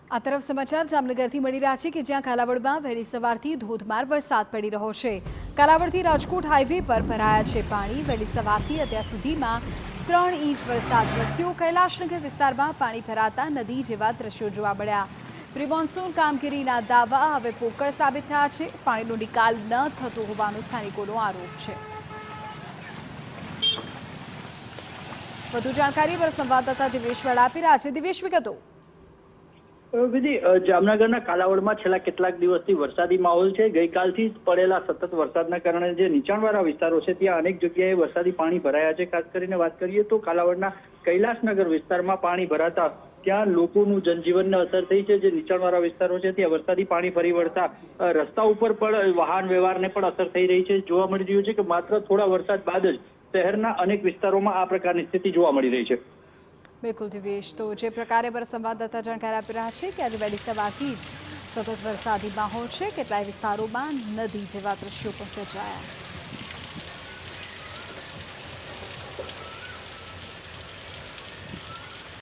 આ તરફ સમાચાર જામનગરથી મળી રહ્યા છે કે જ્યાં કાલાવડમાં વહેલી સવારથી ધોધમાર વરસાદ પડી રહ્યો છે। કાલાવડથી રાજકોટ હાઈવે પર ભરાયા છે પાણી। વહેલી સવારથી અત્યાર સુધીમાં 3 ઇંચ વરસાદ વરસ્યો। કૈલાશનગર વિસ્તારમાં પાણી ભરાતા નદી જેવા દ્રશ્યો જોવા મળ્યા। પ્રી મોન્સૂન કામગીરીના દાવા હવે પોકળ સાબિત થયા છે। પાણીનો નિકાલ ન થતો હોવાનો સ્થાનિકોનો આરોપ છે। વધુ જાણકારી પર સંવાદદાતા દિવેશ વડા આપી રહ્યા છે। દિવેશ, વિગતો। વિધિ, જામનગરના કાલાવડમાં છેલ્લા કેટલાક દિવસથી વરસાદી માહોલ છે। ગઈકાલથી પડેલા સતત વરસાદના કારણે જે નીચાણવાળા વિસ્તારો છે ત્યાં અનેક જગ્યાએ વરસાદી પાણી ભરાયા છે। ખાસ કરીને વાત કરીએ તો કાલાવડના કૈલાશનગર વિસ્તારમાં પાણી ભરાતા ત્યાં લોકોનું જનજીવનને અસર થઈ છે। જે નીચાણવાળા વિસ્તારો છે ત્યાં વરસાદી પાણી ફરી વળતા રસ્તા ઉપર પણ વાહન વ્યવહારને પણ અસર થઈ રહી છે। જોવા મળી રહ્યું છે કે માત્ર થોડા વરસાદ બાદ જ શહેરના અનેક વિસ્તારોમાં આ પ્રકારની સ્થિતિ જોવા મળી રહી છે। બિલકુલ દિવેશ, તો જે પ્રકારે પર સંવાદદાતા જાણકારી આપી રહ્યા છે કે આજે વહેલી સવારથી જ સતત વરસાદી માહોલ છે। કેટલાય વિસ્તારોમાં નદી જેવા દ્રશ્યો પણ સર્જાયા।